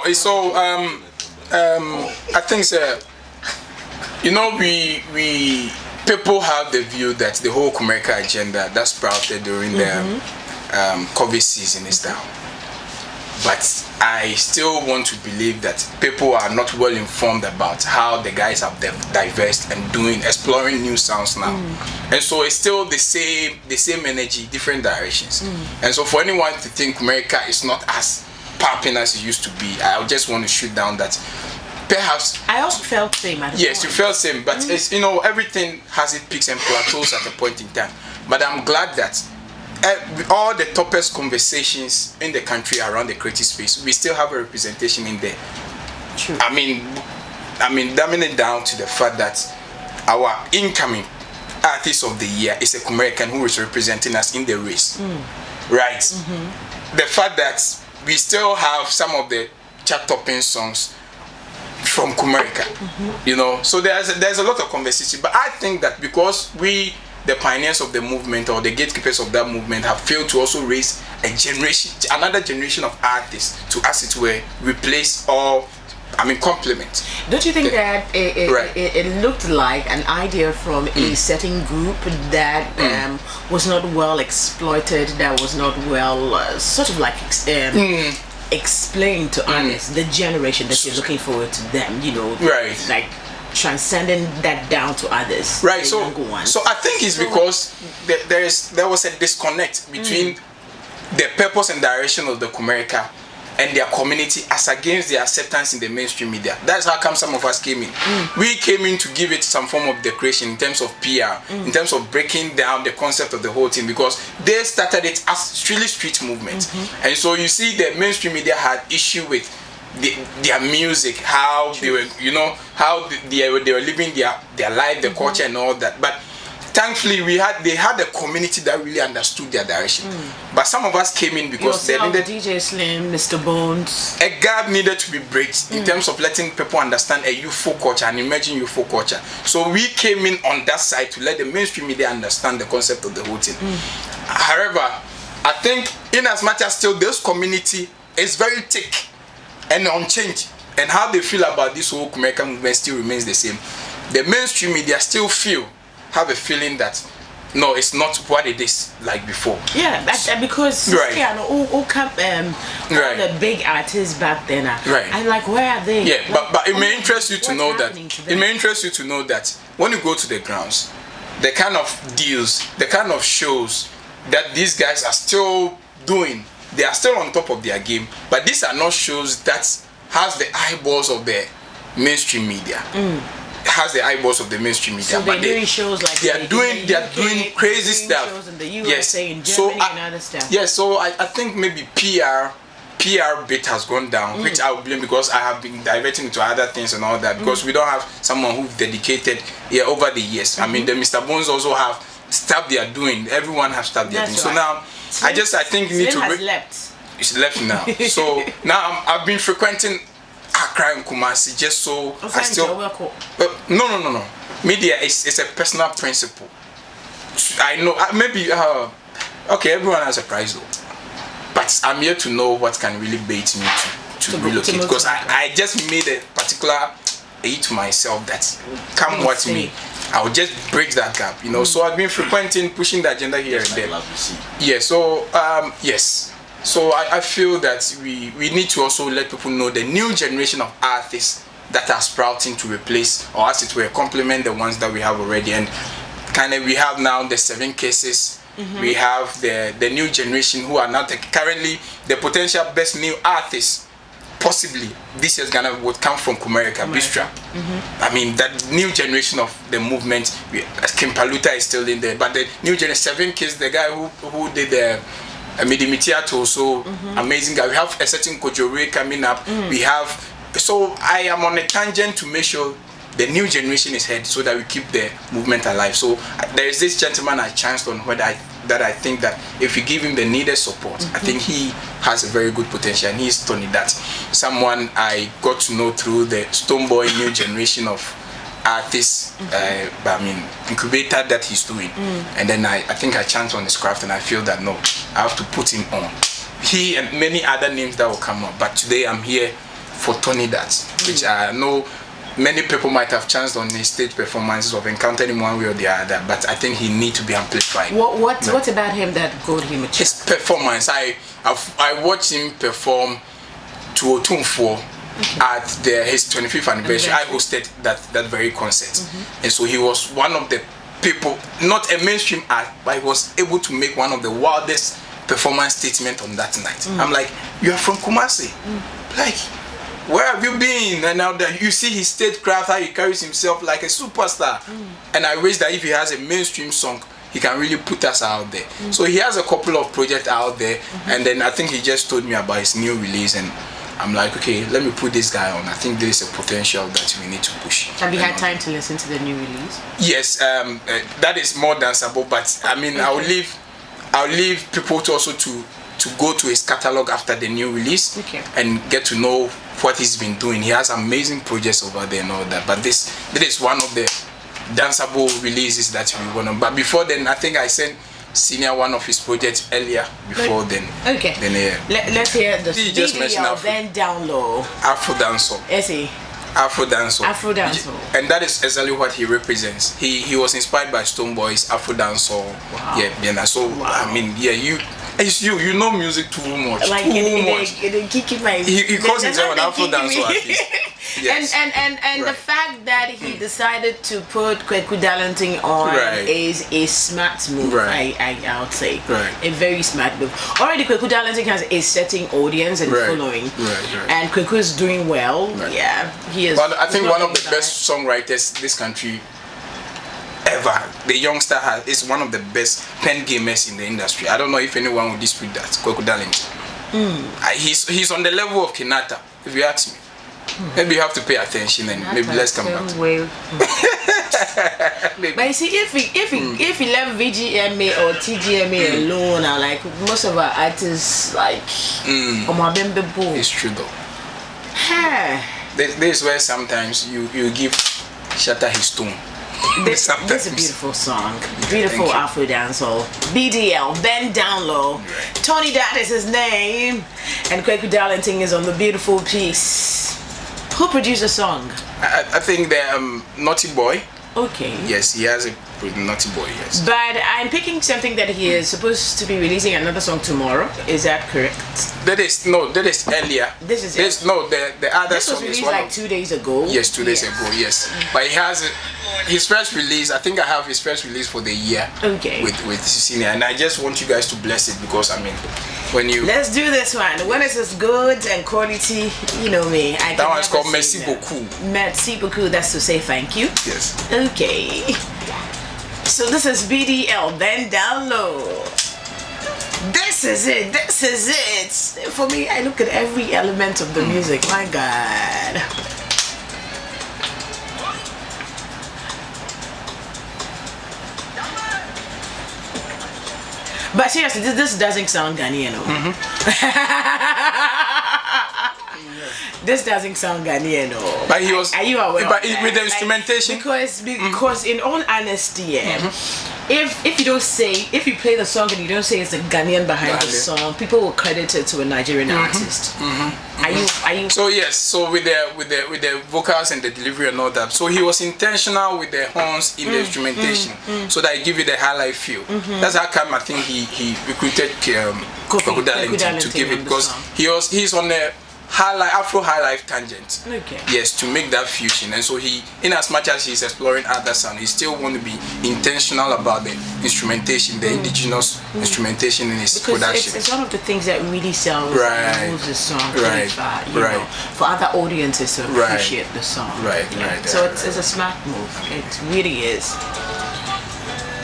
I think we people have the view that the whole Kumerica agenda that sprouted during the COVID season is down. But I still want to believe that people are not well informed about how the guys have diversed and exploring new sounds now. And so it's still the same energy, different directions. And so for anyone to think Kumerica is not as popping as it used to be, I just want to shoot down that perhaps I also felt same at the yes, you felt same, but it's everything has its peaks and plateaus at a point in time. But I'm glad that all the toughest conversations in the country around the creative space, we still have a representation in there. True. I mean, dumbing it down to the fact that our incoming artist of the year is a Kumerican who is representing us in the race, right? The fact that we still have some of the chart-topping songs from Kumerica, so there's a lot of conversation. But I think that because we, the pioneers of the movement or the gatekeepers of that movement, have failed to also raise another generation of artists to, as it were, replace or complement. Don't you think that it looked like an idea from a certain group that was not well exploited, that was not well sort of like explained to others, the generation that you're looking forward to them, like transcending that down to others, right? So I think it's because there was a disconnect between the purpose and direction of the Kumerica and their community as against their acceptance in the mainstream media. That's how come some of us came in. We came in to give it some form of decoration in terms of PR, in terms of breaking down the concept of the whole thing, because they started it as really street movement. And so you see the mainstream media had issue with their music, how they were, how they were living their life, the culture and all that. But thankfully they had a community that really understood their direction. But some of us came in because they needed DJ Slim, Mr. Bones. A gap needed to be bridged in terms of letting people understand a youthful culture and emerging youthful culture. So we came in on that side to let the mainstream media understand the concept of the whole thing. However, I think in as much as still this community is very thick and unchanged, and how they feel about this whole Kumerica movement still remains the same, the mainstream media still have a feeling that no, it's not what it is like before. Yeah, because all the big artists back then I'm like, where are they? Yeah, but it may interest you to know that when you go to the grounds, the kind of deals, the kind of shows that these guys are still doing, they are still on top of their game. But these are not shows that has the eyeballs of the mainstream media. Has the eyeballs of the mainstream media. So they're doing shows like they are doing crazy stuff. Shows in the USA, in Germany, and other stuff. Yes, so I think maybe PR bit has gone down, which I would blame because I have been diverting into other things and all that, because we don't have someone who's dedicated over the years. I mean, the Mr. Bones also have stuff they are doing. Everyone has stuff they are doing. So now I think you need to left. It's left now. So now I've been frequenting Accra and Kumasi just so I still no. Media is a personal principle. I know maybe okay, everyone has a price though, but I'm here to know what can really bait me to relocate, because I just made a particular to myself that come what may, I will just bridge that gap, So I've been frequenting, pushing the agenda here and there. Yeah, so yes. So I feel that we need to also let people know the new generation of artists that are sprouting to replace, or as it were, complement the ones that we have already. And kind of we have now the 7 cases. We have the new generation who are now currently the potential best new artists. Possibly this year's Ghana would come from Kumerica, Bistrap. I mean, that new generation of the movement. Kim Paluta is still in there, but the new generation, 7 Kids, the guy who did the Midimitiato, so amazing guy. We have a certain Kojore coming up. We have, so I am on a tangent to make sure the new generation is heard, so that we keep the movement alive. So there is this gentleman I chanced on that I think that if we give him the needed support, I think he has a very good potential, and he's Tony Dath, someone I got to know through the Stoneboy new generation of artists, incubator that he's doing. And then I think I chanced on his craft, and I feel that no, I have to put him on. He and many other names that will come up, but today I'm here for Tony Dath, which I know many people might have chanced on his stage performances or encountered him one way or the other, but I think he needs to be amplified. What about him that got him a chance? His performance. I watched him perform to Otumfuo at his 25th anniversary. I hosted that very concert, and so he was one of the people, not a mainstream act, but he was able to make one of the wildest performance statement on that night. I'm like, you are from Kumasi, like, where have you been? And now that you see his statecraft, how he carries himself like a superstar. And I wish that if he has a mainstream song, he can really put us out there. So he has a couple of projects out there, and then I think he just told me about his new release, and I'm like, okay, let me put this guy on. I think there is a potential that we need to push. Have you had time to listen to the new release? Yes, that is more danceable, but I mean, okay. I'll leave people to also to go to his catalog after the new release, and get to know what he's been doing. He has amazing projects over there and all that, but this is one of the danceable releases that we want to. But before then, I think I sent Senior one of his projects earlier before then. Okay. Then let's hear the video, then down low. Afro dancehall. Afro dancehall. And that is exactly what he represents. He was inspired by Stone Boys, Afro dancehall. Wow. Yeah. So I mean, yeah, you know music too much. Like too much. He calls himself an Afro dancehall artist. Yes. And the fact that he decided to put Kweku Darlington on is a smart move. I would say a very smart move. Already Kweku Darlington has a certain audience and following, and Kweku is doing well. Yeah, he is. Well, I think one of the best songwriters this country ever. The youngster is one of the best pen gamers in the industry. I don't know if anyone will dispute that. Kweku Darlington. He's on the level of Kinata, if you ask me. Maybe you have to pay attention, and maybe let's come back. But you see, if he left VGMA or TGMA alone, like most of our artists, like it's true though. This is where sometimes you give Shatta his tune. This is a beautiful song, beautiful Afro dancehall. BDL, Bend Down Low. Tony Dath is his name, and Kweku Darlington is on the beautiful piece. Who produced the song? I think the Naughty Boy. Okay. Yes, he has a Naughty Boy, yes. But I'm picking something that he is supposed to be releasing another song tomorrow. Is that correct? That is earlier. The other this song was released like 2 days ago. Yes, 2 days ago, yes. But he has his first release. I think I have his first release for the year. Okay. With Senior, and I just want you guys to bless it, because I mean, when you let's do this one. When it's as good and quality, you know me. That one's called Merci beaucoup. Merci beaucoup. That's to say thank you. Yes. Okay. So this is BDL, Bend Down Low. This is it. For me, I look at every element of the music. My God. But seriously, this doesn't sound Ghanaian. This doesn't sound Ghanaian. But he was. Are you aware? But with the instrumentation. Because in all honesty, if you play the song and you don't say it's a Ghanaian behind the song, people will credit it to a Nigerian artist. Are you? So yes. So with the vocals and the delivery and all that. So he was intentional with the horns in the instrumentation, so that it give you the highlight feel. That's how come I think he recruited Kweku Darlington to give it, because he's on the Afro high life tangent. Okay. Yes, to make that fusion. And so he, in as much as he's exploring other sound, he still want to be intentional about the instrumentation, the indigenous instrumentation in his production. It's one of the things that really sells and moves the song far, you know, for other audiences to appreciate the song. Right. So it's a smart move. It really is.